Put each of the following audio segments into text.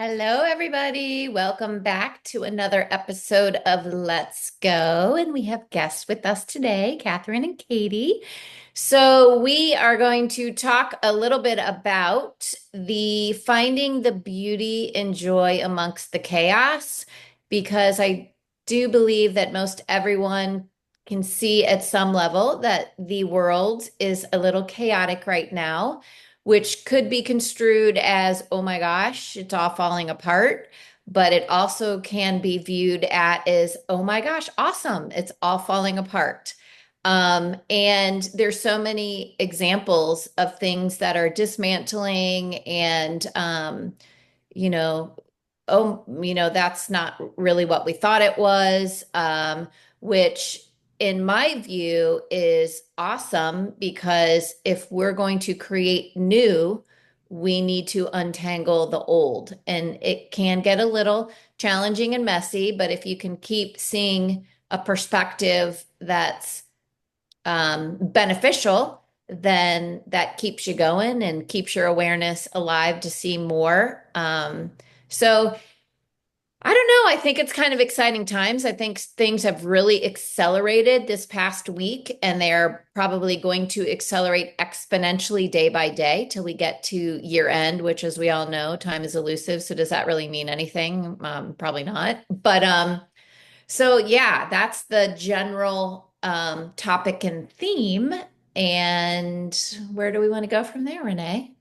Hello, everybody. Welcome back to another episode of Let's Go. And we have guests with us today, Katherine and Katye. So, we are going to talk a little bit about the finding the beauty and joy amongst the chaos, because I do believe that most everyone can see at some level that the world is a little chaotic right now, which could be construed as, oh my gosh, it's all falling apart. But it also can be viewed at as, oh my gosh, awesome, it's all falling apart. And there's so many examples of things that are dismantling and, you know, that's not really what we thought it was, which in my view is awesome because if we're going to create new, we need to untangle the old. And it can get a little challenging and messy, but if you can keep seeing a perspective that's beneficial, then that keeps you going and keeps your awareness alive to see more. So I don't know. I think it's kind of exciting times. I think things have really accelerated this past week, and they're probably going to accelerate exponentially day by day till we get to year end, which, as we all know, time is elusive. So does that really mean anything? Probably not. So yeah, that's the general topic and theme. And where do we want to go from there, Renaé?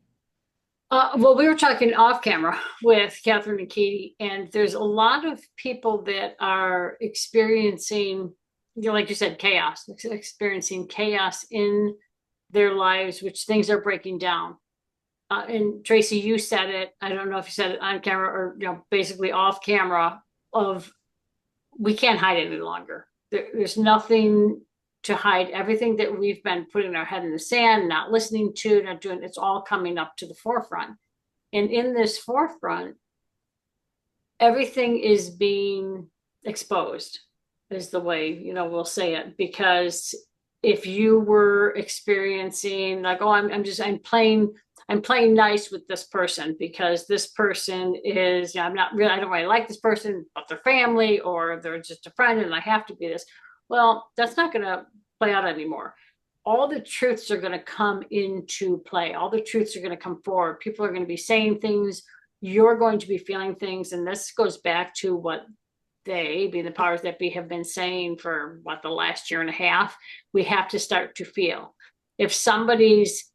Well, we were talking off camera with Katherine and Katye, and there's a lot of people that are experiencing, like you said, chaos, experiencing chaos in their lives, which things are breaking down. And Tracy, you said it. I don't know if you said it on camera or basically off camera. Of we can't hide it any longer. There's nothing to hide. Everything that we've been putting our head in the sand, not listening to, not doing, it's all coming up to the forefront. And in this forefront, everything is being exposed, is the way, we'll say it. Because if you were experiencing like, oh, I'm playing nice with this person because this person is, I'm not really, I don't really like this person, but they're family or they're just a friend and I have to be this. Well, that's not going to play out anymore. All the truths are going to come into play. All the truths are going to come forward. People are going to be saying things. You're going to be feeling things. And this goes back to what they, being the powers that be, have been saying for the last year and a half. We have to start to feel. If somebody's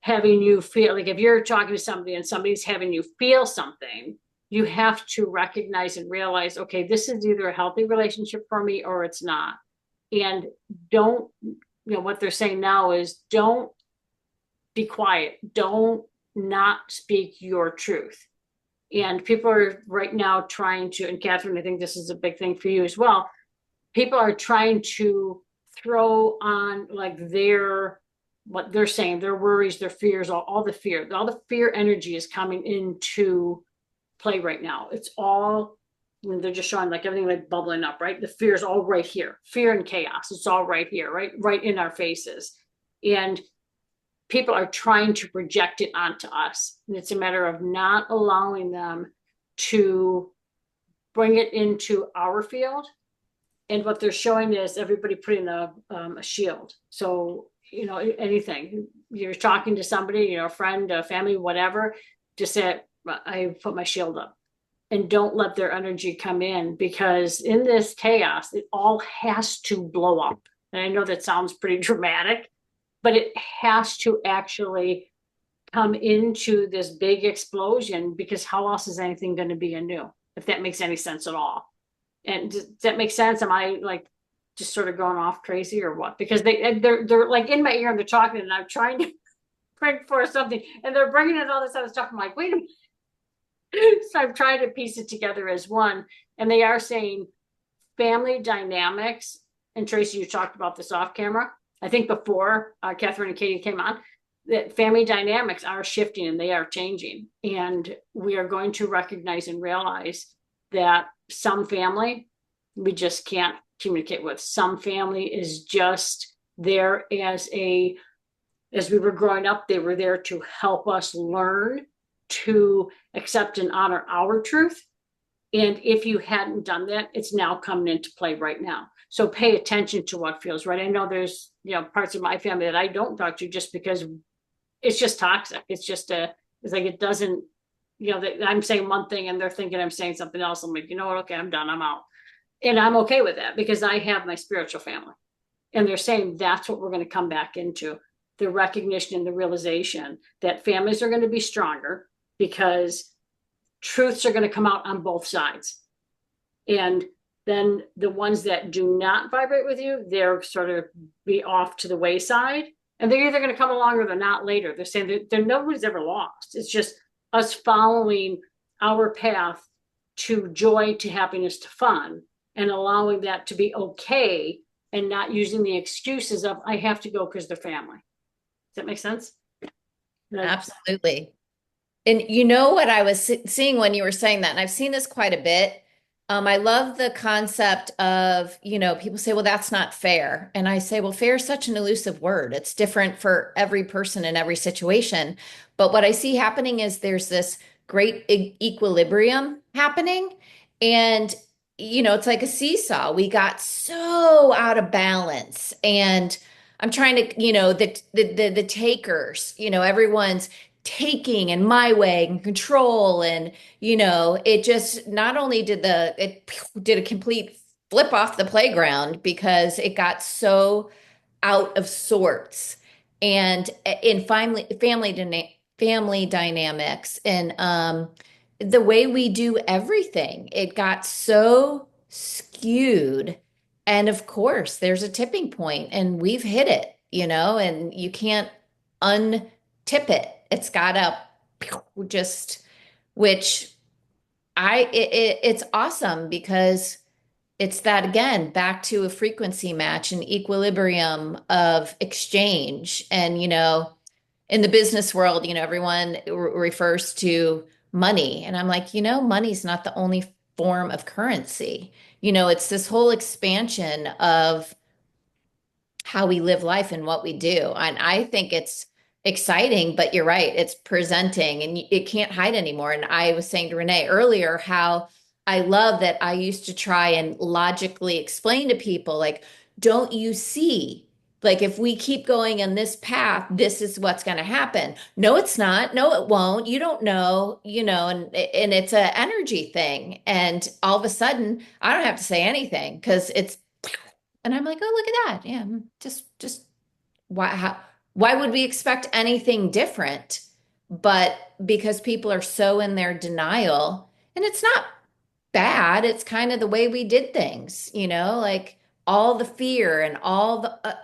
having you feel, like if you're talking to somebody and somebody's having you feel something, you have to recognize and realize, okay, this is either a healthy relationship for me or it's not. And don't, what they're saying now is don't be quiet. Don't not speak your truth. And people are right now trying to, and Katherine, I think this is a big thing for you as well. People are trying to throw on like what they're saying, their worries, their fears, all the fear energy is coming into play right now. It's all, they're just showing like everything like bubbling up, right? The fear is all right here. Fear and chaos. It's all right here, right in our faces. And people are trying to project it onto us. And it's a matter of not allowing them to bring it into our field. And what they're showing is everybody putting a shield. So, anything, you're talking to somebody, a friend, a family, whatever, just say, I put my shield up. And don't let their energy come in, because in this chaos, it all has to blow up. And I know that sounds pretty dramatic, but it has to actually come into this big explosion, because how else is anything going to be anew, if that makes any sense at all? And does that make sense? Am I like just sort of going off crazy or what? Because they're like in my ear and they're talking and I'm trying to bring forth something and they're bringing in all this other stuff. I'm like, wait a minute. So I'm trying to piece it together as one. And they are saying family dynamics. And Tracy, you talked about this off camera. I think before Katherine and Katye came on, that family dynamics are shifting and they are changing. And we are going to recognize and realize that some family we just can't communicate with. Some family is just there as we were growing up, they were there to help us learn to accept and honor our truth. And if you hadn't done that, it's now coming into play right now. So pay attention to what feels right. I know there's, parts of my family that I don't talk to just because it's just toxic. It's like it doesn't, I'm saying one thing and they're thinking I'm saying something else. I'm like, you know what? Okay, I'm done. I'm out. And I'm okay with that because I have my spiritual family. And they're saying that's what we're going to come back into, the recognition and the realization that families are going to be stronger because truths are going to come out on both sides. And then the ones that do not vibrate with you, they're sort of be off to the wayside. And they're either going to come along or they're not later. They're saying that nobody's ever lost. It's just us following our path to joy, to happiness, to fun, and allowing that to be okay and not using the excuses of I have to go because they're family. Does that make sense? Absolutely. And you know what I was seeing when you were saying that, and I've seen this quite a bit. I love the concept of, people say, well, that's not fair. And I say, well, fair is such an elusive word. It's different for every person in every situation. But what I see happening is there's this great equilibrium happening. And, it's like a seesaw. We got so out of balance. And I'm trying to, the takers, everyone's taking and my way and control and it just not only it did a complete flip off the playground because it got so out of sorts and in family dynamics and the way we do everything, it got so skewed. And of course there's a tipping point and we've hit it, and you can't untip it. It's got to just, which it's awesome because it's that again, back to a frequency match, an equilibrium of exchange. And, in the business world, everyone refers to money. And I'm like, money's not the only form of currency. It's this whole expansion of how we live life and what we do. And I think it's exciting, but you're right, it's presenting and it can't hide anymore. And I was saying to Renaé earlier how I love that I used to try and logically explain to people, like, don't you see? Like, if we keep going on this path, this is what's going to happen. No, it's not. No, it won't. You don't know, and it's an energy thing. And all of a sudden, I don't have to say anything because it's and I'm like, oh, look at that. Yeah, just why would we expect anything different? But because people are so in their denial, and it's not bad, it's kind of the way we did things, like all the fear and all the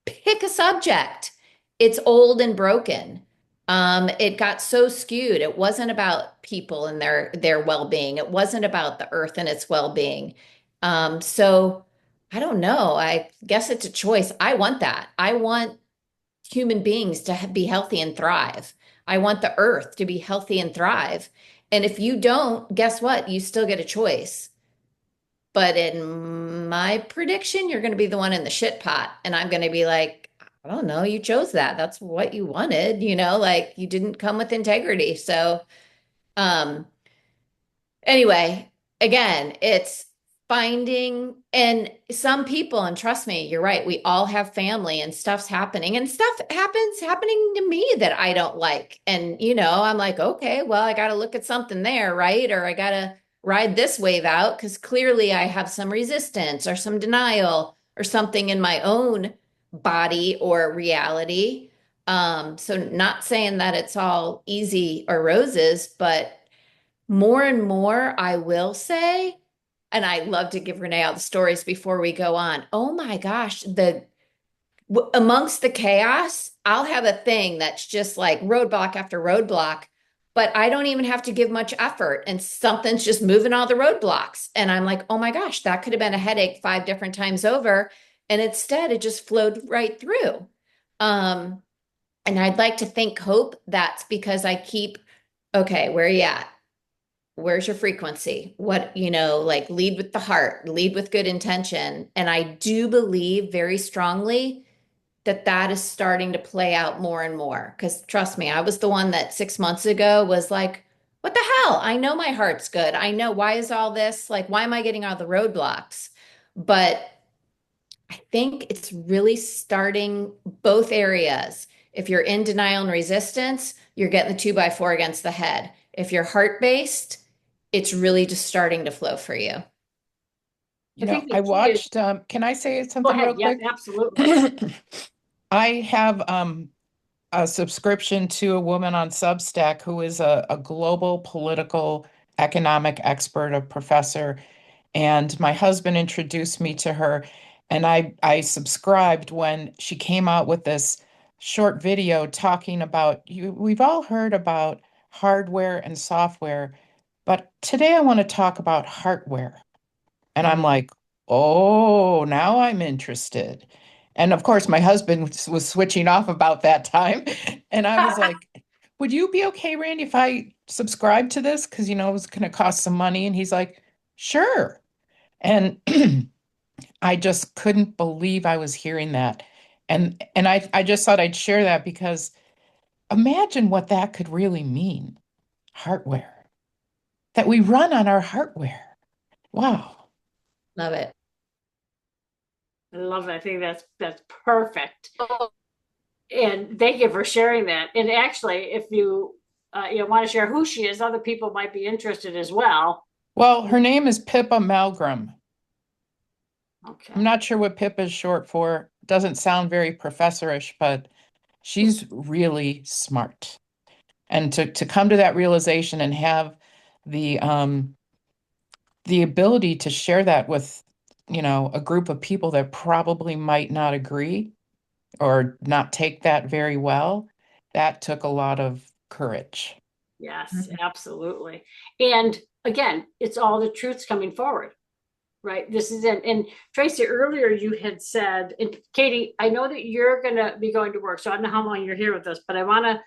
pick a subject. It's old and broken. It got so skewed. It wasn't about people and their well-being. It wasn't about the earth and its well-being. So I don't know. I guess it's a choice. I want that. I want human beings to be healthy and thrive. I want the earth to be healthy and thrive. And if you don't, guess what? You still get a choice. But in my prediction, you're going to be the one in the shit pot. And I'm going to be like, I don't know, you chose that. That's what you wanted, like you didn't come with integrity. So, um, anyway, again, it's finding and some people, and trust me, you're right, we all have family and stuff's happening and stuff happening to me that I don't like. And I'm like, okay, well, I got to look at something there, right? Or I got to ride this wave out because clearly I have some resistance or some denial or something in my own body or reality. So not saying that it's all easy or roses, but more and more, I will say, and I love to give Renaé all the stories before we go on. Oh my gosh, amongst the chaos, I'll have a thing that's just like roadblock after roadblock, but I don't even have to give much effort, and something's just moving all the roadblocks. And I'm like, oh my gosh, that could have been a headache 5 different times over, and instead it just flowed right through. Um, and I'd like to think hope that's because I keep, okay, where are you at? Where's your frequency? What, like lead with the heart, lead with good intention. And I do believe very strongly that is starting to play out more and more. Because trust me, I was the one that 6 months ago was like, what the hell? I know my heart's good. I know why is all this like, why am I getting all the roadblocks? But I think it's really starting both areas. If you're in denial and resistance, you're getting the 2x4 against the head. If you're heart based, it's really just starting to flow for you. I think the I key is, watched, can I say go something ahead. real Yep, quick? absolutely. I have a subscription to a woman on Substack who is a global political economic expert, a professor, and my husband introduced me to her, and I subscribed when she came out with this short video talking about you. We've all heard about hardware and software, but today I want to talk about Heartware. And I'm Mm. like, oh, now I'm interested. And of course, my husband was switching off about that time. And I was like, would you be okay, Randy, if I subscribe to this? Because, it was going to cost some money. And he's like, sure. And I just couldn't believe I was hearing that. And I just thought I'd share that because imagine what that could really mean. Hardware, that we run on our hardware. Wow. Love it. I love it. I think that's perfect. And thank you for sharing that. And actually, if you want to share who she is, other people might be interested as well. Well, her name is Pippa Malmgren. I'm Okay. not sure what Pip is short for. Doesn't sound very professorish, but she's really smart. And to come to that realization and have the um the ability to share that with, a group of people that probably might not agree or not take that very well, that took a lot of courage. Yes, Mhm. absolutely. And again, it's all the truths coming forward, right? This is it. And Tracy, earlier you had said, and Katie, I know that you're going to be going to work, so I don't know how long you're here with us, but I want to,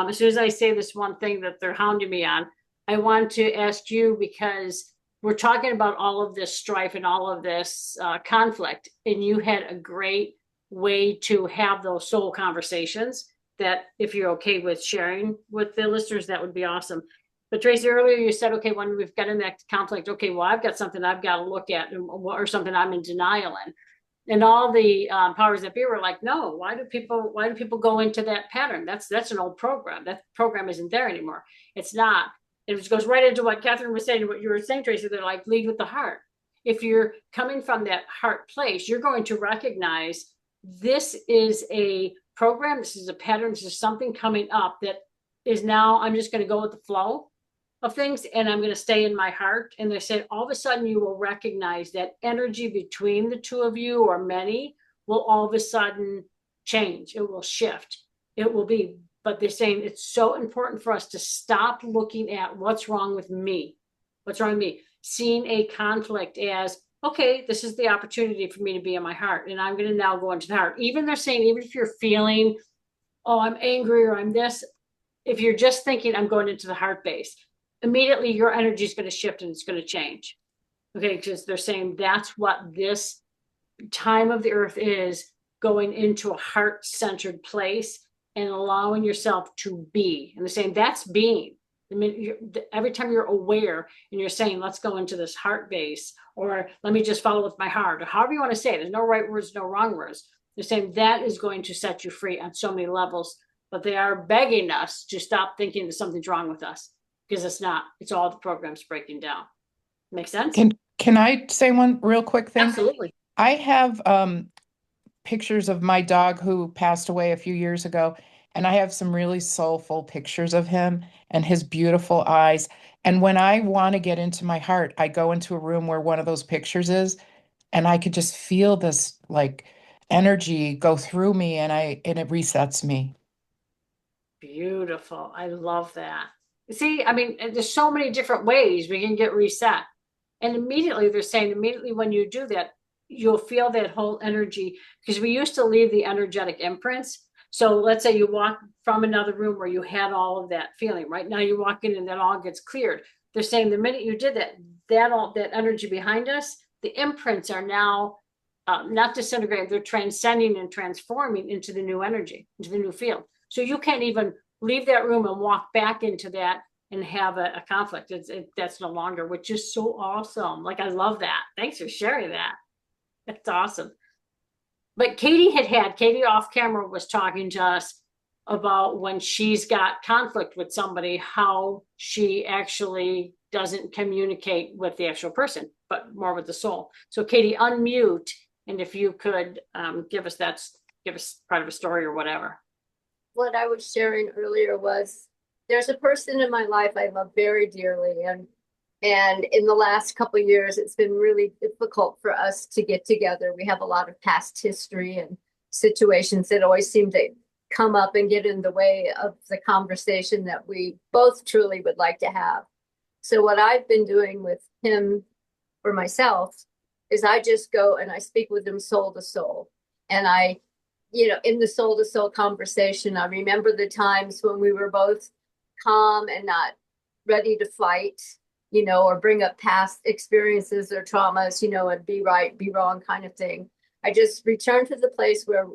as soon as I say this one thing that they're hounding me on, I want to ask you because we're talking about all of this strife and all of this conflict, and you had a great way to have those soul conversations that if you're okay with sharing with the listeners, that would be awesome. But Tracy, earlier you said, okay, when we've got in that conflict, okay, well, I've got something I've got to look at, or something I'm in denial in. And all the powers that be were like, no, why do people go into that pattern? That's an old program. That program isn't there anymore. It's not. It just goes right into what Katherine was saying, what you were saying, Tracy. They're like, lead with the heart. If you're coming from that heart place, you're going to recognize this is a program, this is a pattern, this is something coming up that is now, I'm just going to go with the flow of things and I'm going to stay in my heart. And they said, all of a sudden you will recognize that energy between the two of you or many will all of a sudden change. It will shift. It will be, but they're saying it's so important for us to stop looking at what's wrong with me. What's wrong with me? Seeing a conflict as, okay, this is the opportunity for me to be in my heart. And I'm going to now go into the heart. Even they're saying, even if you're feeling, oh, I'm angry or I'm this, if you're just thinking I'm going into the heart base, immediately your energy is going to shift and it's going to change. Okay, because they're saying that's what this time of the earth is, going into a heart-centered place and allowing yourself to be. And they're saying that's being. I mean, every time you're aware and you're saying, let's go into this heart base, or let me just follow with my heart, or however you want to say it. There's no right words, no wrong words. They're saying that is going to set you free on so many levels, but they are begging us to stop thinking that something's wrong with us because it's not. It's all the programs breaking down. Make sense? Can I say one real quick thing? Absolutely. I have pictures of my dog who passed away a few years ago, and I have some really soulful pictures of him and his beautiful eyes. And when I want to get into my heart, I go into a room where one of those pictures is, and I could just feel this like energy go through me and it resets me. Beautiful. I love that. See, I mean, there's so many different ways we can get reset. And immediately they're saying, immediately when you do that, you'll feel that whole energy because we used to leave the energetic imprints. So let's say you walk from another room where you had all of that feeling. Right now you walk in and that all gets cleared. They're saying the minute you did that, that energy behind us, the imprints are now not disintegrating, they're transcending and transforming into the new energy, into the new field. So you can't even leave that room and walk back into that and have a conflict. That's no longer, which is so awesome. Like, I love that. Thanks for sharing that. That's awesome. But Katie off camera was talking to us about when she's got conflict with somebody, how she actually doesn't communicate with the actual person, but more with the soul. So Katie, unmute. And if you could give us part of a story or whatever. What I was sharing earlier was there's a person in my life I love very dearly, and in the last couple of years, it's been really difficult for us to get together. We have a lot of past history and situations that always seem to come up and get in the way of the conversation that we both truly would like to have. So what I've been doing with him for myself is I just go and I speak with him soul to soul. And in the soul to soul conversation, I remember the times when we were both calm and not ready to fight, or bring up past experiences or traumas, and be right, be wrong kind of thing. I just return to the place where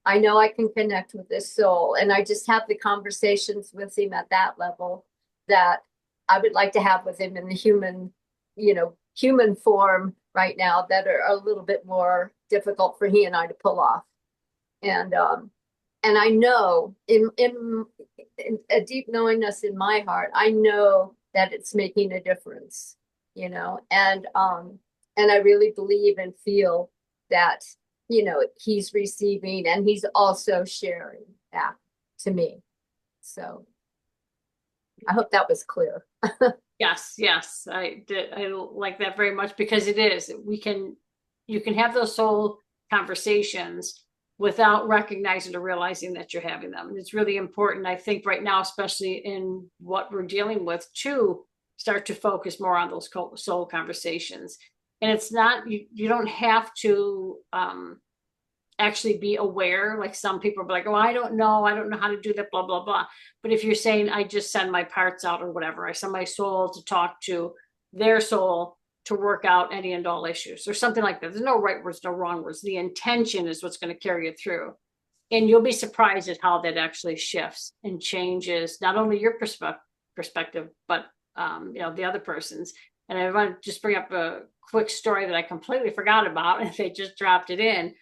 I know I can connect with this soul. And I just have the conversations with him at that level that I would like to have with him in the human form right now, that are a little bit more difficult for he and I to pull off. And I know in a deep knowingness in my heart, I know that it's making a difference, and I really believe and feel that, he's receiving and he's also sharing back to me. So I hope that was clear. Yes, I did. I like that very much, because it is. You can have those soul conversations without recognizing or realizing that you're having them. And it's really important, I think, right now, especially in what we're dealing with, to start to focus more on those soul conversations. And it's not, you don't have to actually be aware. Like, some people are like, oh, I don't know how to do that, blah, blah, blah. But if you're saying, I just send my parts out or whatever, I send my soul to talk to their soul to work out any and all issues or something like that. There's no right words, no wrong words. The intention is what's going to carry you through. And you'll be surprised at how that actually shifts and changes not only your perspective, but the other person's. And I want to just bring up a quick story that I completely forgot about, and they just dropped it in.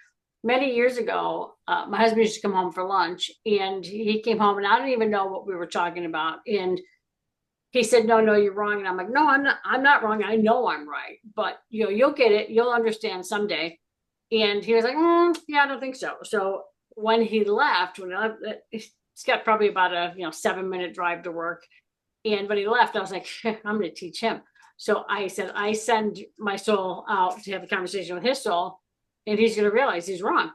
Many years ago, my husband used to come home for lunch, and he came home, and I don't even know what we were talking about. And he said, no, you're wrong. And I'm like, no, I'm not wrong. I know I'm right, but you'll get it. You'll understand someday. And he was like, yeah, I don't think so. So when he left, he's got probably about a 7-minute drive to work. And when he left, I was like, I'm going to teach him. So I said, I send my soul out to have a conversation with his soul, and he's going to realize he's wrong.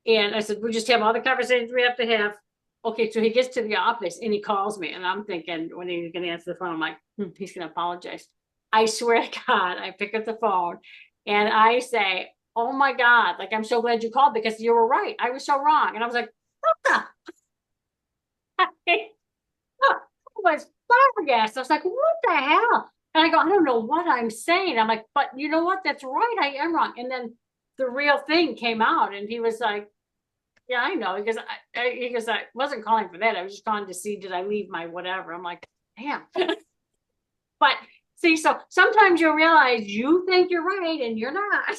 And I said, we just have all the conversations we have to have. Okay, so he gets to the office and he calls me, and I'm thinking, when he's going to answer the phone, I'm like, he's going to apologize. I swear to God, I pick up the phone and I say, oh my God, like, I'm so glad you called, because you were right. I was so wrong. And I was like, what the? I was flabbergasted. I was like, what the hell? And I go, I don't know what I'm saying. I'm like, but you know what? That's right. I am wrong. And then the real thing came out, and he was like, yeah, I know, because I wasn't calling for that. I was just calling to see, did I leave my whatever? I'm like, damn. But see, so sometimes you'll realize you think you're right and you're not,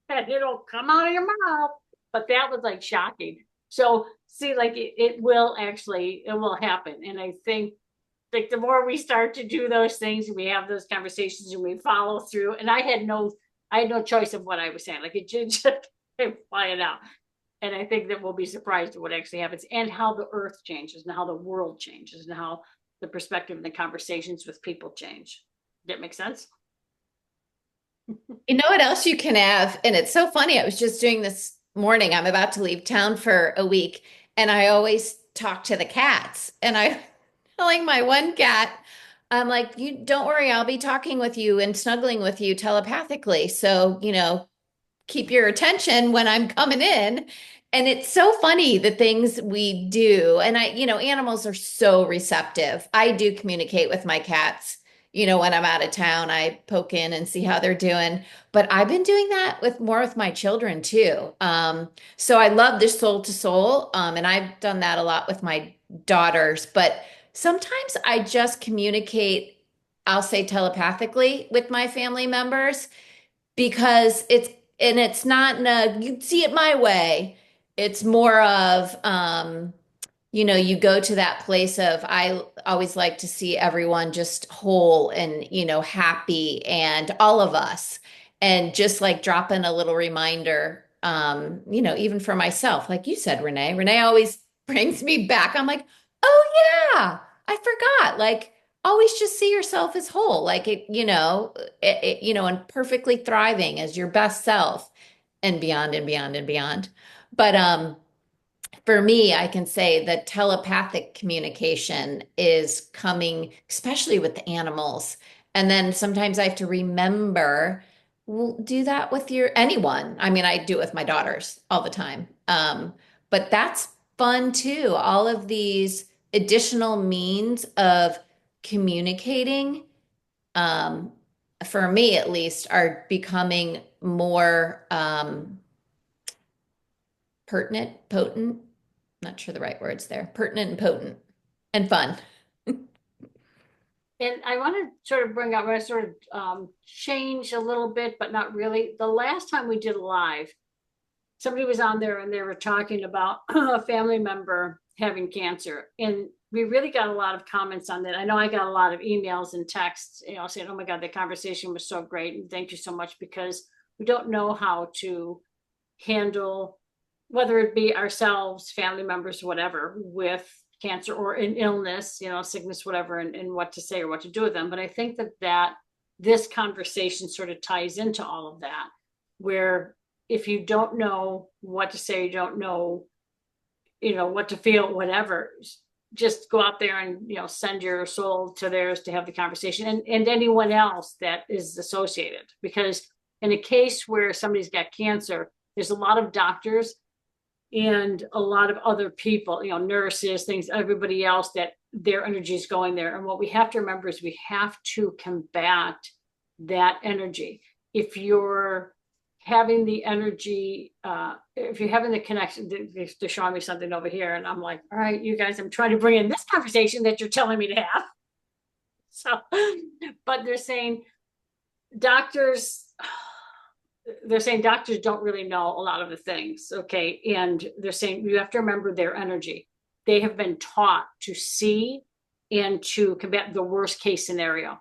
and it'll come out of your mouth. But that was like shocking. So see, like, it will happen. And I think, like, the more we start to do those things and we have those conversations and we follow through, and I had no choice of what I was saying. Like, it just came flying out. And I think that we'll be surprised at what actually happens, and how the earth changes, and how the world changes, and how the perspective and the conversations with people change. Does that make sense? You know what else you can have? And it's so funny. I was just doing this morning. I'm about to leave town for a week, and I always talk to the cats. And I'm telling my one cat, I'm like, you don't worry, I'll be talking with you and snuggling with you telepathically. So, keep your attention when I'm coming in. And it's so funny the things we do. And animals are so receptive. I do communicate with my cats, when I'm out of town, I poke in and see how they're doing. But I've been doing that with my children too. So I love this soul to soul. And I've done that a lot with my daughters, but sometimes I just communicate, I'll say telepathically with my family members because it's not in a, you see it my way. It's more of, you go to that place of, I always like to see everyone just whole and, happy and all of us. And just like drop in a little reminder, even for myself, like you said, Renaé. Renaé always brings me back. I'm like, oh yeah, I forgot. Like, always just see yourself as whole, like and perfectly thriving as your best self and beyond and beyond and beyond. But for me, I can say that telepathic communication is coming, especially with the animals. And then sometimes I have to remember, well, do that with your anyone. I mean, I do it with my daughters all the time. But that's fun too. All of these additional means of communicating, um, for me at least, are becoming more potent, not sure the right words there, pertinent and potent and fun. And I want to sort of bring up, I sort of change a little bit, but not really. The last time we did a live, somebody was on there and they were talking about a family member having cancer. And we really got a lot of comments on that. I know I got a lot of emails and texts, saying, oh my God, the conversation was so great. And thank you so much, because we don't know how to handle, whether it be ourselves, family members, whatever, with cancer or an illness, sickness, whatever, and what to say or what to do with them. But I think that this conversation sort of ties into all of that, where if you don't know what to say, you don't know, what to feel, whatever, just go out there and, send your soul to theirs to have the conversation, and anyone else that is associated. Because in a case where somebody's got cancer, there's a lot of doctors and a lot of other people, nurses, things, everybody else, that their energy is going there. And what we have to remember is we have to combat that energy. If you're having the energy, if you're having the connection, they're showing me something over here, and I'm like, all right, you guys, I'm trying to bring in this conversation that you're telling me to have. So, but they're saying doctors don't really know a lot of the things, okay? And they're saying you have to remember their energy. They have been taught to see and to combat the worst case scenario.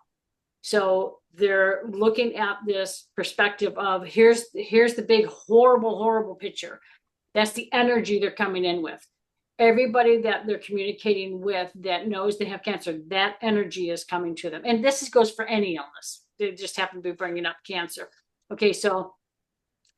So they're looking at this perspective of, here's the big, horrible picture. That's the energy they're coming in with. Everybody that they're communicating with that knows they have cancer, that energy is coming to them. And this goes for any illness. They just happen to be bringing up cancer. Okay, so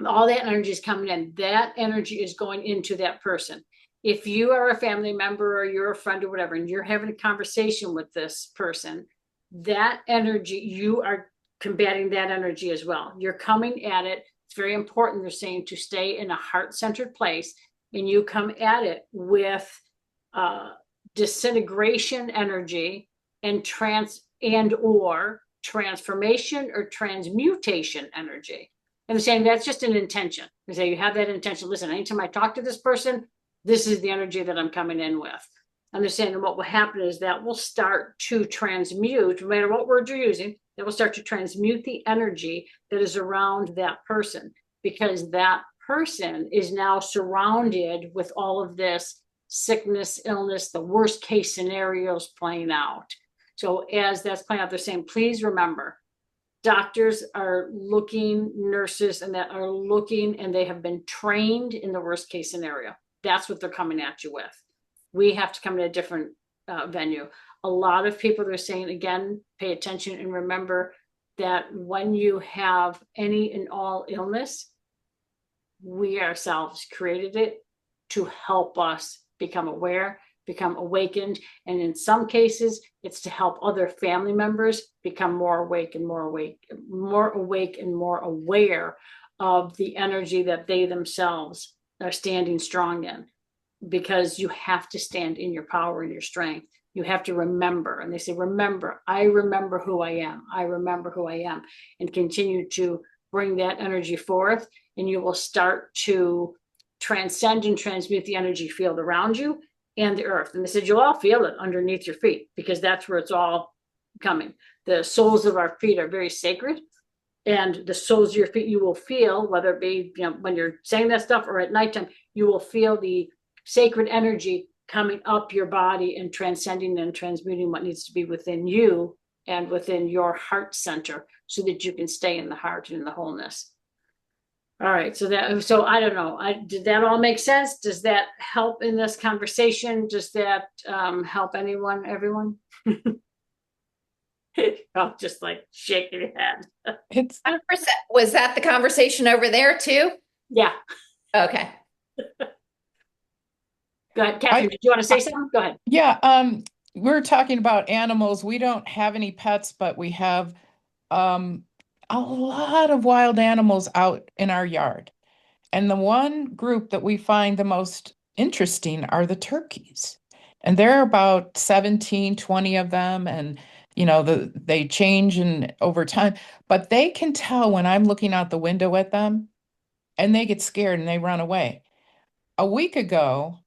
all that energy is coming in. That energy is going into that person. If you are a family member or you're a friend or whatever, and you're having a conversation with this person, that energy, you are combating that energy as well. You're coming at it. It's very important, they're saying, to stay in a heart-centered place, and you come at it with disintegration energy and or transformation or transmutation energy. And they're saying that's just an intention. They say you have that intention. Listen, anytime I talk to this person, this is the energy that I'm coming in with. And they're saying what will happen is that will start to transmute, no matter what word you're using, that will start to transmute the energy that is around that person, because that person is now surrounded with all of this sickness, illness, the worst case scenarios playing out. So as that's playing out, they're saying, please remember, doctors are looking, nurses and that are looking, and they have been trained in the worst case scenario. That's what they're coming at you with. We have to come to a different venue. A lot of people are saying, again, pay attention and remember that when you have any and all illness, we ourselves created it to help us become aware, become awakened. And in some cases, it's to help other family members become more awake and more aware of the energy that they themselves are standing strong in. Because you have to stand in your power and your strength. You have to remember. And they say, remember, I remember who I am. I remember who I am. And continue to bring that energy forth. And you will start to transcend and transmute the energy field around you and the earth. And they said, you'll all feel it underneath your feet, because that's where it's all coming. The soles of our feet are very sacred. And the soles of your feet, you will feel, whether it be, when you're saying that stuff or at nighttime, you will feel the sacred energy coming up your body and transcending and transmuting what needs to be within you and within your heart center, so that you can stay in the heart and in the wholeness. All right. So I don't know. Did that all make sense? Does that help in this conversation? Does that help everyone? I'm just like shaking your head. It's 100%. Was that the conversation over there too? Yeah. Okay. Go ahead, Katherine. Did you want to say something? Go ahead. yeah, we're talking about animals. We don't have any pets, but we have um a lot of wild animals out in our yard. And the one group that we find the most interesting are the turkeys. And there are about 17, 20 of them. And, they change over time, but they can tell when I'm looking out the window at them, and they get scared and they run away. A week ago,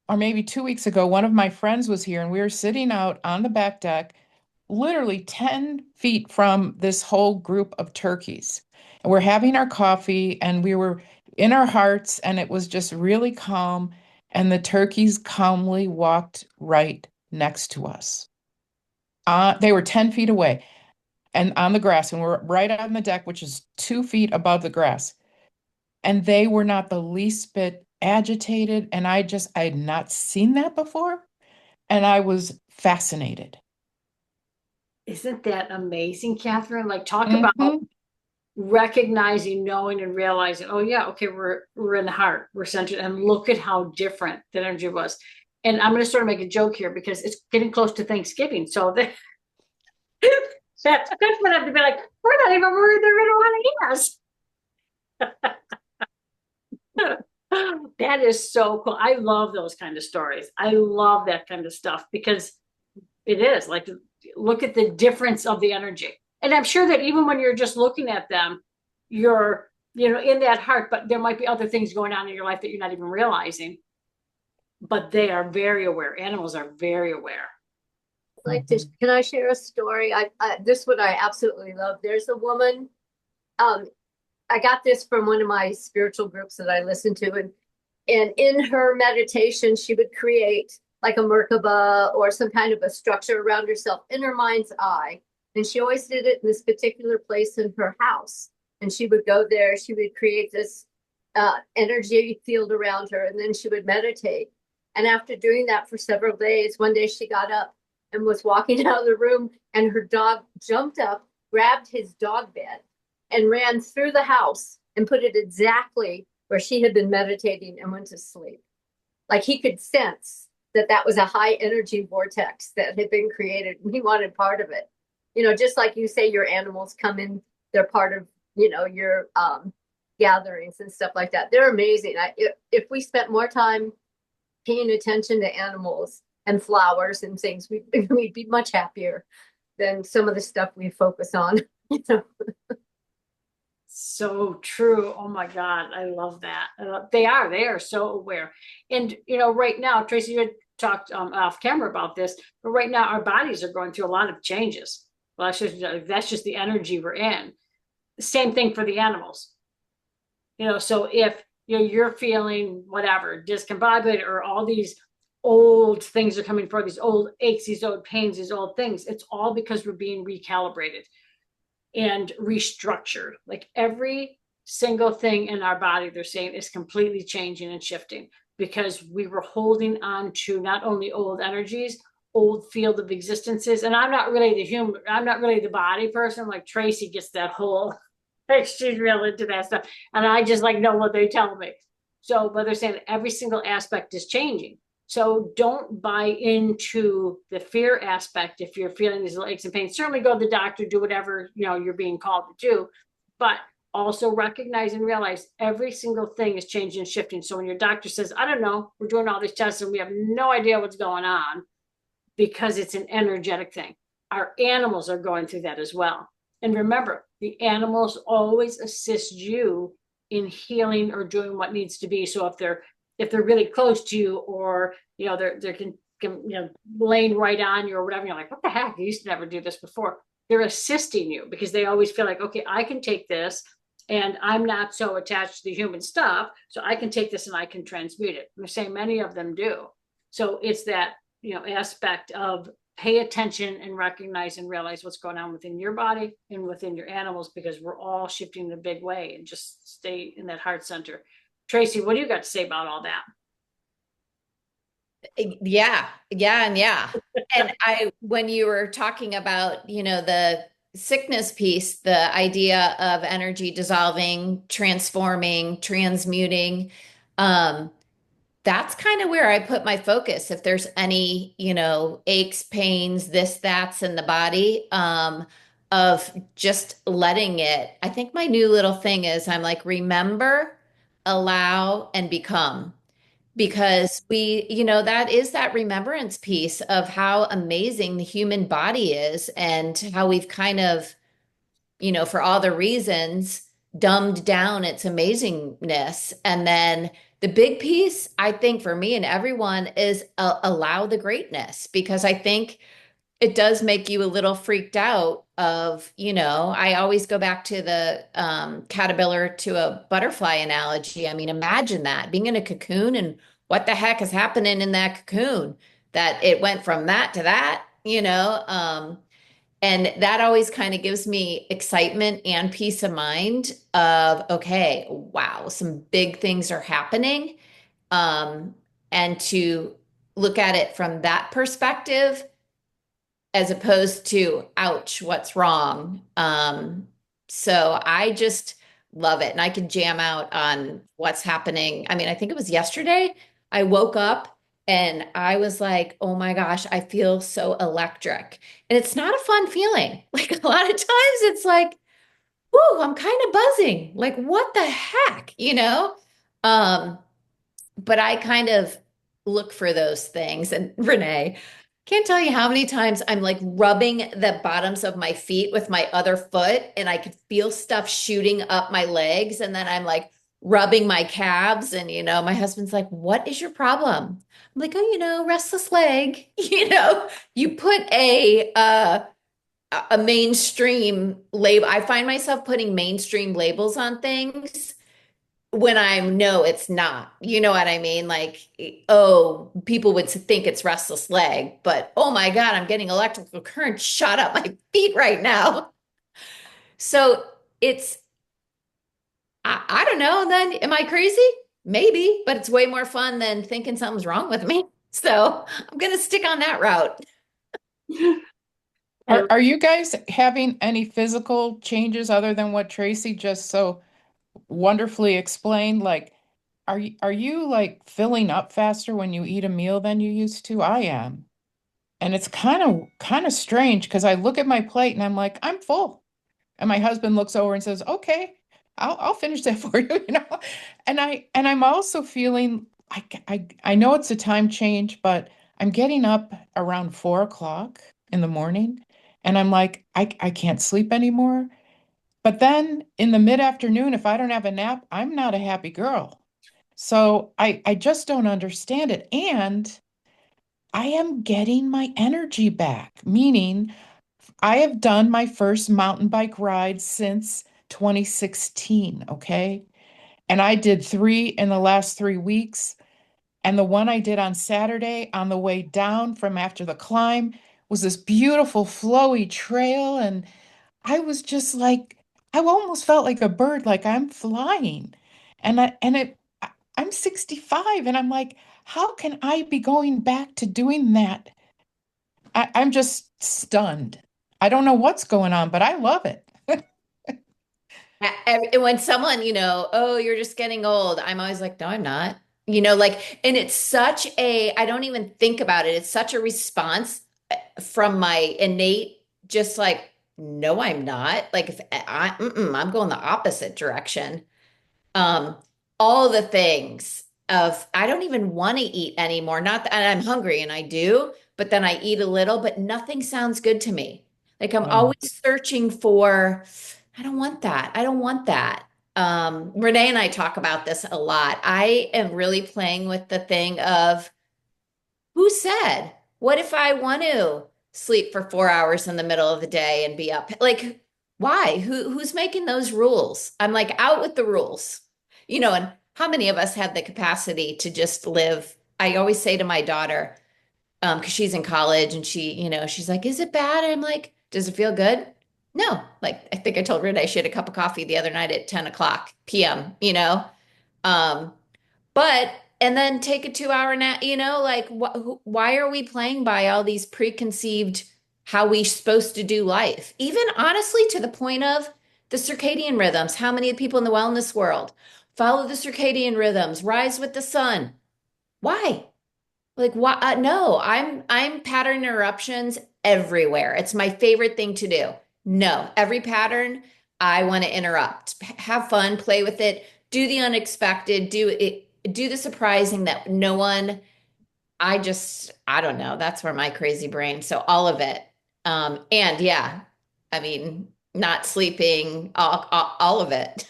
or maybe 2 weeks ago, one of my friends was here and we were sitting out on the back deck, literally 10 feet from this whole group of turkeys. And we're having our coffee and we were in our hearts, and it was just really calm. And the turkeys calmly walked right next to us. They were 10 feet away and on the grass, and we're right on the deck, which is 2 feet above the grass. And they were not the least bit agitated. And I had not seen that before. And I was fascinated. Isn't that amazing, Katherine? Like, talk about Mhm. recognizing, knowing, and realizing, oh yeah, okay, we're in the heart, we're centered, and look at how different that energy was. And I'm going to sort of make a joke here because it's getting close to Thanksgiving, so that's good for them to be like, we're not even worried they're going to want to eat us. That is so cool. I love those kind of stories. I love that kind of stuff, because it is like, look at the difference of the energy. And I'm sure that even when you're just looking at them, you're, in that heart, but there might be other things going on in your life that you're not even realizing. But they are very aware. Animals are very aware. Can I share a story? This one I absolutely love. There's a woman, I got this from one of my spiritual groups that I listen to, and in her meditation, she would create like a Merkaba or some kind of a structure around herself in her mind's eye. And she always did it in this particular place in her house. And she would go there, she would create this energy field around her, and then she would meditate. And after doing that for several days, one day she got up and was walking out of the room, and her dog jumped up, grabbed his dog bed, and ran through the house and put it exactly where she had been meditating and went to sleep. Like, he could sense that was a high energy vortex that had been created, and he wanted part of it. Just like you say, your animals come in, they're part of, your gatherings and stuff like that. They're amazing. If we spent more time paying attention to animals and flowers and things, we'd be much happier than some of the stuff we focus on. So true. Oh my God. I love that. They are so aware. And, right now, Tracy, you had talked off camera about this, but right now our bodies are going through a lot of changes. Well, that's just the energy we're in. Same thing for the animals. So if you're feeling whatever, discombobulated, or all these old things are coming forward, these old aches, these old pains, these old things, it's all because we're being recalibrated and restructured. Like, every single thing in our body, they're saying, is completely changing and shifting, because we were holding on to not only old energies, old field of existences. And I'm not really the body person. Like, Tracy gets that whole, she's real into that stuff. And I just know what they tell me. So, but they're saying every single aspect is changing. So don't buy into the fear aspect if you're feeling these aches and pains. Certainly go to the doctor, do whatever you're being called to do, but also recognize and realize every single thing is changing and shifting. So when your doctor says, I don't know, we're doing all these tests and we have no idea what's going on, because it's an energetic thing. Our animals are going through that as well. And remember, the animals always assist you in healing or doing what needs to be. So if they're really close to you, or they're laying right on you or whatever, you're like, what the heck? I used to never do this before. They're assisting you because they always feel like, okay, I can take this and I'm not so attached to the human stuff. So I can take this and I can transmute it. I'm saying many of them do. So it's that, aspect of pay attention and recognize and realize what's going on within your body and within your animals, because we're all shifting in a big way, and just stay in that heart center. Tracy, what do you got to say about all that? Yeah, yeah, and yeah. And when you were talking about, the sickness piece, the idea of energy dissolving, transforming, transmuting, um, that's kind of where I put my focus. If there's any, aches, pains, this, that's in the body, of just letting it. I think my new little thing is I'm like, remember, allow, and become. Because that is that remembrance piece of how amazing the human body is, and how we've kind of, for all the reasons, dumbed down its amazingness. And then the big piece, I think, for me and everyone is allow the greatness, because I think it does make you a little freaked out of, I always go back to the caterpillar to a butterfly analogy. I mean, imagine that being in a cocoon, and what the heck is happening in that cocoon, that it went from that to that, and that always kind of gives me excitement and peace of mind of, okay, wow, some big things are happening. Um, and to look at it from that perspective, as opposed to, ouch, what's wrong? So I just love it. And I could jam out on what's happening. I mean, I think it was yesterday I woke up and I was like, oh my gosh, I feel so electric. And it's not a fun feeling. Like, a lot of times it's like, whoa, I'm kind of buzzing. Like, what the heck, Um, but I kind of look for those things. And Renaé, can't tell you how many times I'm like rubbing the bottoms of my feet with my other foot, and I could feel stuff shooting up my legs. And then I'm like rubbing my calves. And, my husband's like, what is your problem? I'm like, oh, restless leg. You put a mainstream label. I find myself putting mainstream labels on things when I know it's not. You know what I mean? Like, oh, people would think it's restless leg, but oh my God, I'm getting electrical current shot up my feet right now. So it's, I don't know, then am I crazy? Maybe, but it's way more fun than thinking something's wrong with me. So I'm going to stick on that route. Are you guys having any physical changes other than what Tracy just so wonderfully explained? Like, are you like filling up faster when you eat a meal than you used to? I am. And it's kind of strange because I look at my plate and I'm like, I'm full. And my husband looks over and says, "Okay, I'll finish that for you." And I'm also feeling like I know it's a time change, but I'm getting up around 4 o'clock in the morning, and I'm like, I can't sleep anymore. But then in the mid-afternoon, if I don't have a nap, I'm not a happy girl. So I just don't understand it. And I am getting my energy back, meaning I have done my first mountain bike ride since 2016, okay? And I did three in the last 3 weeks. And the one I did on Saturday on the way down from after the climb was this beautiful flowy trail. And I was just like, I almost felt like a bird, like I'm flying. I'm 65 and I'm like, how can I be going back to doing that? I'm just stunned. I don't know what's going on, but I love it. And when someone, oh, you're just getting old, I'm always like, no, I'm not. Like, and it's such I don't even think about it. It's such a response from my innate, just like, no, I'm not. Like, if I'm going the opposite direction. Um, all the things of, I don't even want to eat anymore. Not that, and I'm hungry and I do, but then I eat a little, but nothing sounds good to me. Like I'm Oh, always searching for, I don't want that. I don't want that. Renaé and I talk about this a lot. I am really playing with the thing of who said, what if I want to sleep for 4 hours in the middle of the day and be up? Like, why? Who's making those rules? I'm like out with the rules. And how many of us have the capacity to just live? I always say to my daughter, because she's in college and she's like, is it bad? And I'm like, does it feel good? No. Like, I think I told Renaé she had a cup of coffee the other night at 10 o'clock p.m. Um, but and then take a 2 hour nap, like why are we playing by all these preconceived how we supposed to do life? Even honestly, to the point of the circadian rhythms. How many people in the wellness world follow the circadian rhythms, rise with the sun? Why? Like why? No, I'm pattern interruptions everywhere. It's my favorite thing to do. No, every pattern I want to interrupt. Have fun, play with it, do the unexpected, do the surprising that no one. I don't know. That's where my crazy brain. So all of it. And yeah, I mean, not sleeping, all of it.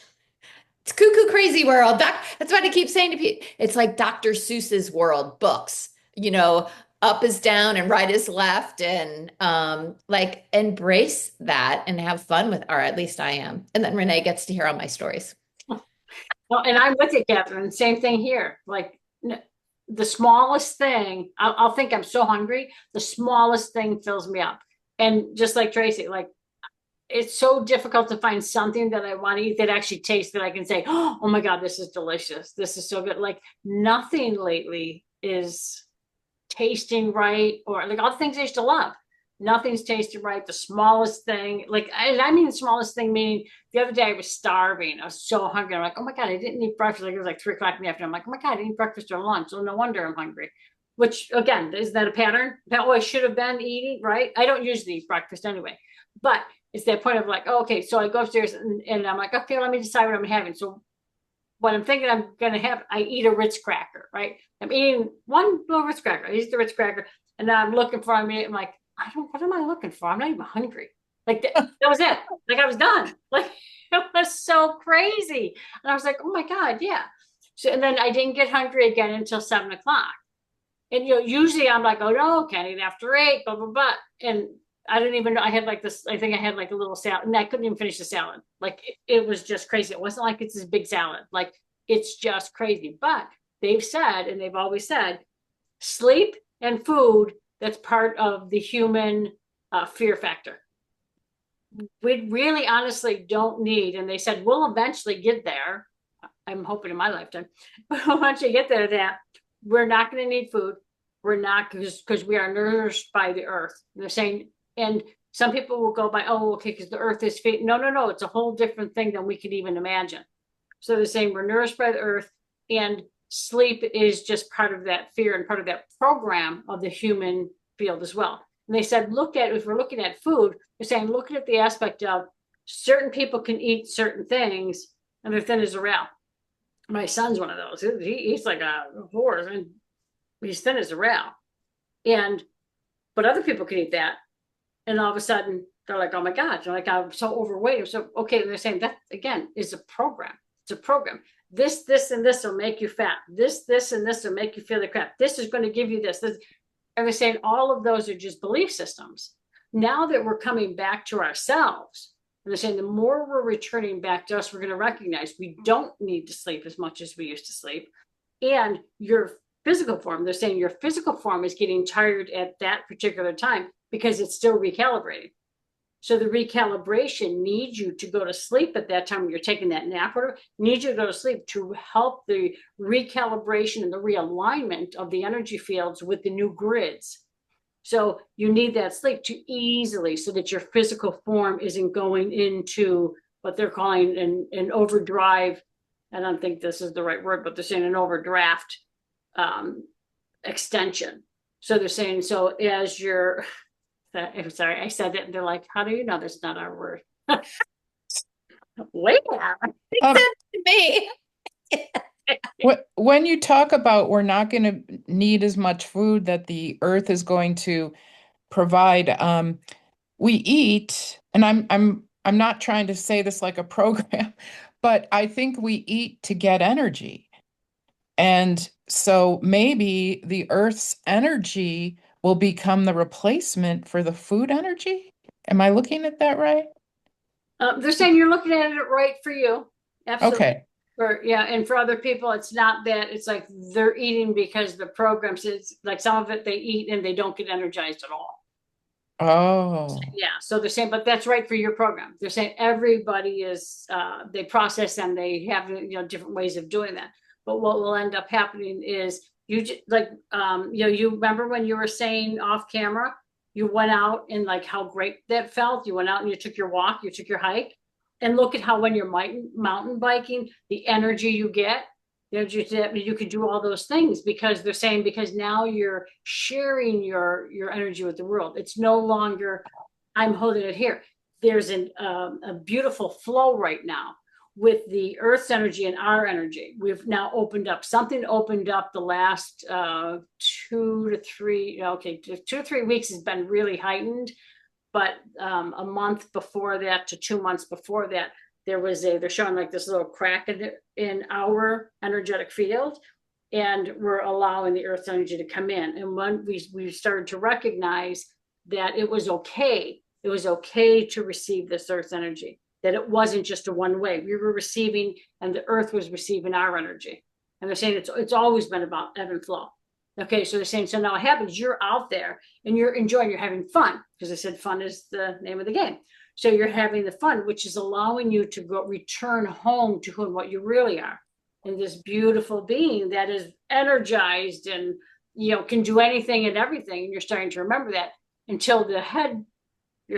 It's cuckoo crazy world. That's what I keep saying to people. It's like Dr. Seuss's world books, up is down and right is left. And like embrace that and have fun with, or at least I am. And then Renaé gets to hear all my stories. Well, and I'm with you, Catherine. Same thing here. Like the smallest thing, I'll think I'm so hungry. The smallest thing fills me up. And just like Tracy, like it's so difficult to find something that I want to eat that actually tastes that I can say, oh my God, this is delicious. This is so good. Like nothing lately is tasting right, or like all the things I used to love. Nothing's tasting right. The smallest thing, like I mean the smallest thing, meaning the other day I was starving. I was so hungry. I'm like, oh my God, I didn't eat breakfast. Like it was like 3 o'clock in the afternoon. I'm like, oh my God, I didn't eat breakfast or lunch. So no wonder I'm hungry. Which again, is that a pattern? That I should have been eating, right? I don't usually eat breakfast anyway. But it's that point of like, oh, okay, so I go upstairs and I'm like, okay, let me decide what I'm having. So what I'm thinking I'm going to have, I eat a Ritz cracker, right? I'm eating one little Ritz cracker. I eat the Ritz cracker, and then I'm looking for me. I'm like, what am I looking for? I'm not even hungry. Like that was it. Like I was done. Like it was so crazy. And I was like, oh my God, yeah. So, and then I didn't get hungry again until 7 o'clock. And usually I'm like, oh no, can't eat after 8, blah, blah, blah. And I didn't even know I had like this. I think I had like a little salad, and I couldn't even finish the salad. Like it was just crazy. It wasn't like it's this big salad. Like it's just crazy. But they've said, and they've always said, sleep and food. That's part of the human fear factor. We really, honestly, don't need. And they said we'll eventually get there. I'm hoping in my lifetime. But once you get there, that we're not going to need food. We're not, because we are nourished by the earth. And they're saying, and some people will go by, oh, okay, because the earth is feeding. No. It's a whole different thing than we could even imagine. So they're saying we're nourished by the earth, and sleep is just part of that fear and part of that program of the human field as well. And they said, if we're looking at food, they're saying, look at the aspect of certain people can eat certain things and they're thin as a rail. My son's one of those. He eats like a horse and he's thin as a rail. But other people can eat that. And all of a sudden they're like, oh my God, they're like, I'm so overweight. I'm so okay. And they're saying that again is a program. It's a program. This, and this will make you fat. This, and this will make you feel the crap. This is going to give you this. And they're saying all of those are just belief systems. Now that we're coming back to ourselves, and they're saying the more we're returning back to us, we're going to recognize we don't need to sleep as much as we used to sleep. And your physical form, they're saying your physical form is getting tired at that particular time because it's still recalibrating. So the recalibration needs you to go to sleep at that time when you're taking that nap, or needs you to go to sleep to help the recalibration and the realignment of the energy fields with the new grids. So you need that sleep to easily, so that your physical form isn't going into what they're calling an overdrive. I don't think this is the right word, but they're saying an overdraft extension. So they're saying, so as you're, I'm sorry, I said it, and they're like, how do you know that's not our word? Wait, Makes sense to me. When you talk about we're not going to need as much food that the earth is going to provide, we eat, and I'm not trying to say this like a program, but I think we eat to get energy. And so maybe the earth's energy will become the replacement for the food energy. Am I looking at that right? They're saying you're looking at it right for you. Absolutely. Okay. Yeah, and for other people, it's not that. It's like they're eating because the program says, like some of it they eat and they don't get energized at all. Oh, Yeah, so they're saying, but that's right for your program. They're saying everybody is, they process and they have, different ways of doing that. But what will end up happening is you remember when you were saying off camera, you went out and like how great that felt. You went out and you took your walk, you took your hike, and look at how when you're mountain biking, the energy you get. You could do all those things because they're saying because now you're sharing your energy with the world. It's no longer I'm holding it here. There's a beautiful flow right now with the Earth's energy and our energy. We've now something opened up the last 2 to 3 weeks has been really heightened, but a month before that to 2 months before that, they're showing like this little crack in our energetic field, and we're allowing the Earth's energy to come in. And when we started to recognize that it was okay to receive this Earth's energy, that it wasn't just a one way. We were receiving, and the Earth was receiving our energy. And they're saying it's always been about ebb and flow. Okay, so they're saying, so now what happens? You're out there and you're enjoying, you're having fun, because I said fun is the name of the game. So you're having the fun, which is allowing you to return home to who and what you really are, and this beautiful being that is energized and can do anything and everything. And you're starting to remember that until your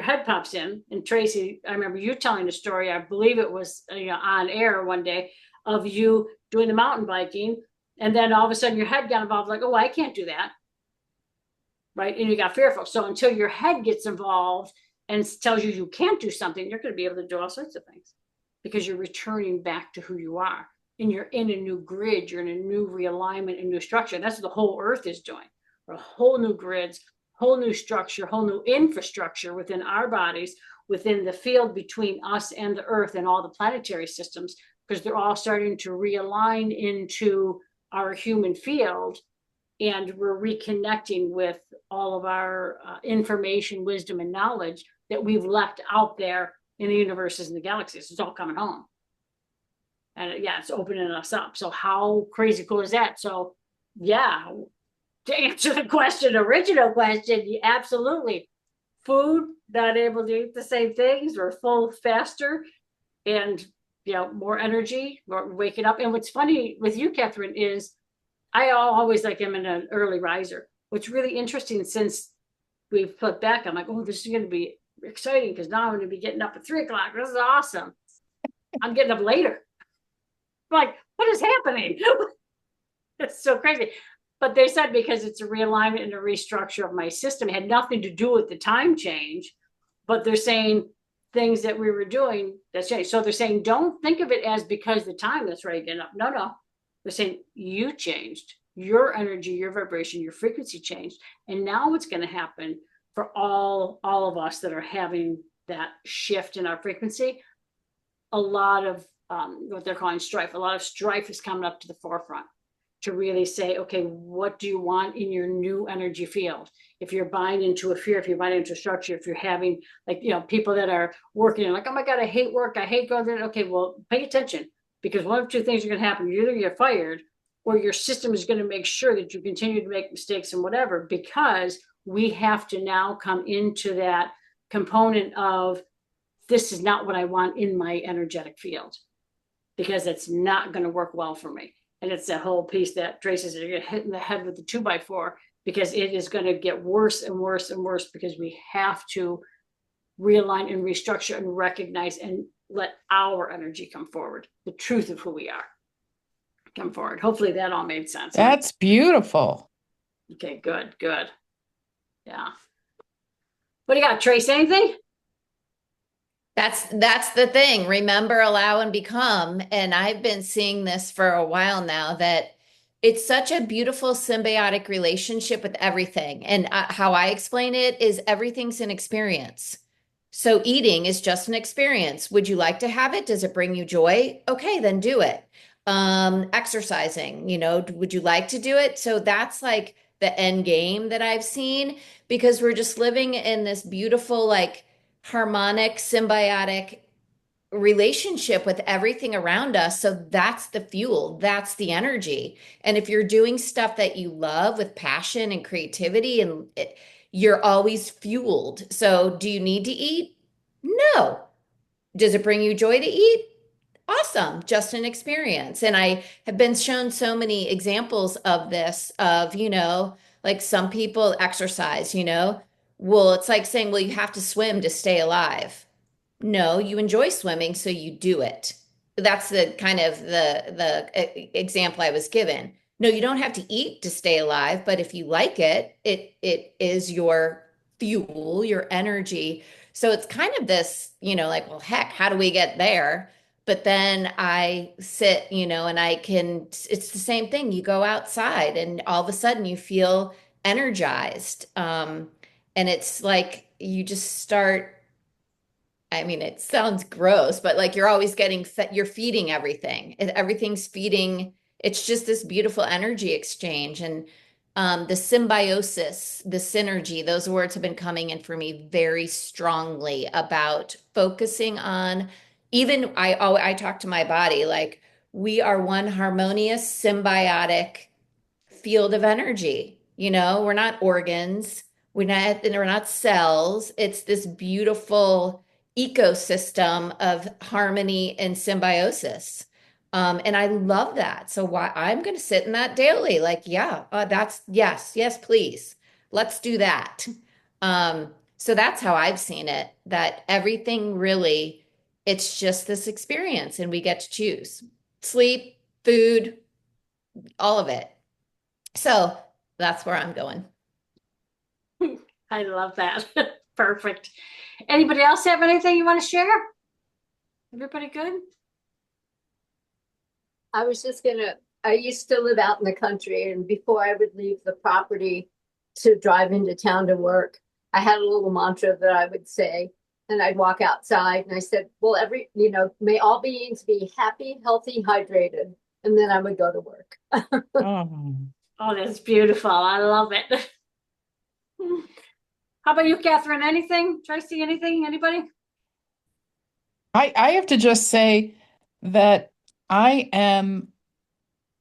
head pops in. And Tracy, I remember you telling a story, I believe it was on air one day, of you doing the mountain biking, and then all of a sudden your head got involved, like, oh, I can't do that, right? And you got fearful. So until your head gets involved and tells you can't do something, you're going to be able to do all sorts of things because you're returning back to who you are, and you're in a new grid, you're in a new realignment, a new structure. That's what the whole earth is doing. A whole new grids, whole new structure, whole new infrastructure within our bodies, within the field between us and the earth and all the planetary systems, because they're all starting to realign into our human field. And we're reconnecting with all of our information, wisdom, and knowledge that we've left out there in the universes and the galaxies. It's all coming home. And yeah, it's opening us up. So how crazy cool is that? So yeah, to answer the original question, absolutely. Food, not able to eat the same things, we're full faster, and more energy, more waking up. And what's funny with you, Katherine, is I always like am an early riser. What's really interesting, since we've put back, I'm like, oh, this is going to be exciting because now I'm going to be getting up at 3 o'clock. This is awesome. I'm getting up later. I'm like, what is happening? It's so crazy. But they said because it's a realignment and a restructure of my system, it had nothing to do with the time change. But they're saying things that we were doing that's changed. So they're saying, don't think of it as because the time that's right getting up. No. They're saying you changed, your energy, your vibration, your frequency changed. And now what's going to happen for all of us that are having that shift in our frequency, a lot of what they're calling strife, a lot of strife is coming up to the forefront to really say, okay, what do you want in your new energy field? If you're buying into a fear, if you're buying into a structure, if you're having people that are working like, oh my God, I hate work, I hate going there. Okay, well, pay attention, because one of two things are going to happen. You either get fired or your system is going to make sure that you continue to make mistakes and whatever, because we have to now come into that component of, this is not what I want in my energetic field, because it's not going to work well for me. And it's that whole piece that Tracy said, you're hitting the head with the 2x4, because it is going to get worse and worse and worse, because we have to realign and restructure and recognize and let our energy come forward, the truth of who we are come forward. Hopefully that all made sense. that's beautiful. Okay, good. Yeah. What do you got, Trace? Anything? That's the thing. Remember, allow, and become. And I've been seeing this for a while now that it's such a beautiful symbiotic relationship with everything. And how I explain it is everything's an experience. So eating is just an experience. Would you like to have it? Does it bring you joy? Okay, then do it. Exercising, would you like to do it? So that's like the end game that I've seen because we're just living in this beautiful, like, harmonic, symbiotic relationship with everything around us. So that's the fuel, that's the energy. And if you're doing stuff that you love with passion and creativity, and you're always fueled. So do you need to eat? No. Does it bring you joy to eat? Awesome, just an experience. And I have been shown so many examples of this, of, like some people exercise. Well, it's like saying, well, you have to swim to stay alive. No, you enjoy swimming, so you do it. That's the kind of the example I was given. No, you don't have to eat to stay alive, but if you like it, it is your fuel, your energy. So it's kind of this, like, well, heck, how do we get there? But then I sit, and it's the same thing. You go outside and all of a sudden you feel energized. And it's like you just start, I mean, it sounds gross, but like you're always getting fed, you're feeding everything. Everything's feeding. It's just this beautiful energy exchange. And the symbiosis, the synergy, those words have been coming in for me very strongly about focusing on, even I talk to my body like we are one harmonious, symbiotic field of energy. We're not organs, we're not cells. It's this beautiful ecosystem of harmony and symbiosis. And I love that. So why I'm going to sit in that daily. Like, yeah, that's yes, yes, please. Let's do that. So that's how I've seen it, that everything really, it's just this experience and we get to choose sleep, food, all of it. So that's where I'm going. I love that. Perfect. Anybody else have anything you want to share? Everybody good? I was just gonna, I used to live out in the country, and before I would leave the property to drive into town to work, I had a little mantra that I would say, and I'd walk outside and I said, well, may all beings be happy, healthy, hydrated. And then I would go to work. Oh. Oh, that's beautiful. I love it. How about you, Katherine? Anything? Tracy, anything? Anybody? I have to just say that I am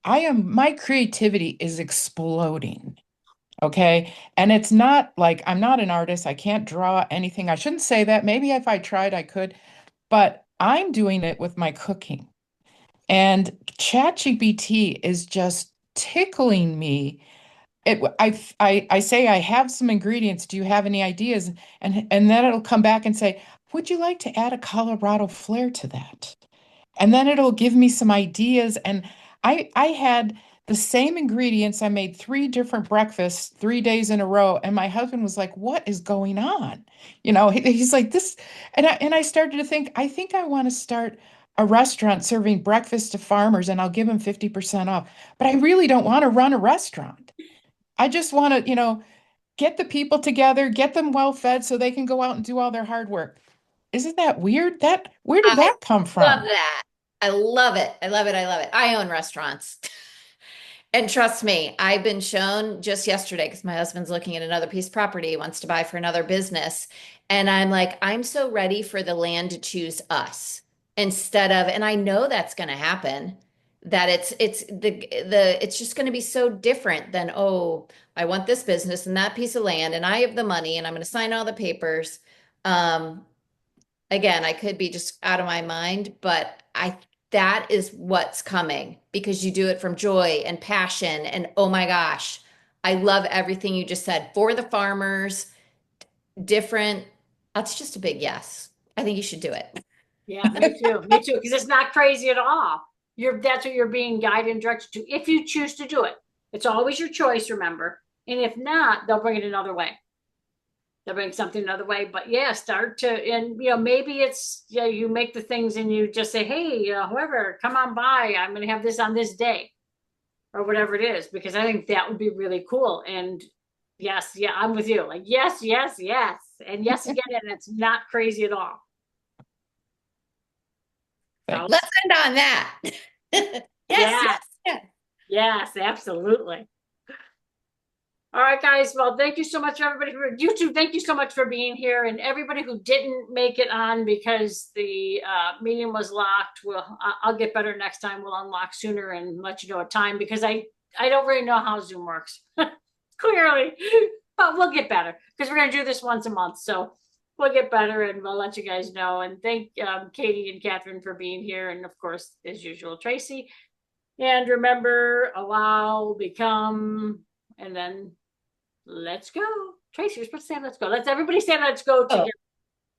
my creativity is exploding. Okay. And it's not like I'm not an artist. I can't draw anything. I shouldn't say that. Maybe if I tried, I could, but I'm doing it with my cooking. And ChatGPT is just tickling me. I say I have some ingredients. Do you have any ideas? And then it'll come back and say, would you like to add a Colorado flair to that? And then it'll give me some ideas. And I had the same ingredients. I made three different breakfasts 3 days in a row. And my husband was like, what is going on? He's like this. And I started to think, I think I want to start a restaurant serving breakfast to farmers and I'll give them 50% off. But I really don't want to run a restaurant. I just want to, get the people together, get them well fed so they can go out and do all their hard work. Isn't that weird? Where did I that come love from? that. I love it. I love it. I love it. I own restaurants. And trust me, I've been shown just yesterday because my husband's looking at another piece of property he wants to buy for another business. And I'm like, I'm so ready for the land to choose us instead of, and I know that's going to happen, that it's just going to be so different than, oh, I want this business and that piece of land and I have the money and I'm going to sign all the papers. Um, Again, I could be just out of my mind, but I that is what's coming because you do it from joy and passion and oh my gosh, I love everything you just said for the farmers, different. That's just a big yes. I think you should do it. Yeah, me too. Me too. Because it's not crazy at all. That's what you're being guided and directed to if you choose to do it. It's always your choice, remember. And if not, they'll bring it another way. they'll bring something another way. But yeah, start to, and maybe it's, you make the things and you just say, hey, whoever, come on by. I'm going to have this on this day or whatever it is, because I think that would be really cool. And yes, yeah, I'm with you. Like, yes, yes, yes. And yes, again, and it's not crazy at all. So, Let's end on that. Yes, yeah, yes, yes. yes, absolutely. All right, guys. Well, thank you so much, everybody. For you too. Thank you so much for being here, and everybody who didn't make it on because the meeting was locked. I'll get better next time. We'll unlock sooner and let you know a time, because I don't really know how Zoom works clearly, but we'll get better because we're gonna do this once a month. So we'll get better, and we'll let you guys know. And thank Katie and Katherine for being here, and of course, as usual, Tracy. And remember, allow, become, and then let's go. Tracy, you're supposed to say let's go. Let's everybody say let's go together.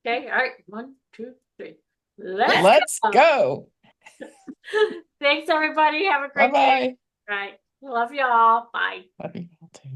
Okay. All right. 1, 2, 3. Let's go. Thanks, everybody. Have a great day. Bye-bye. All right. Love y'all. Bye. Love you all too.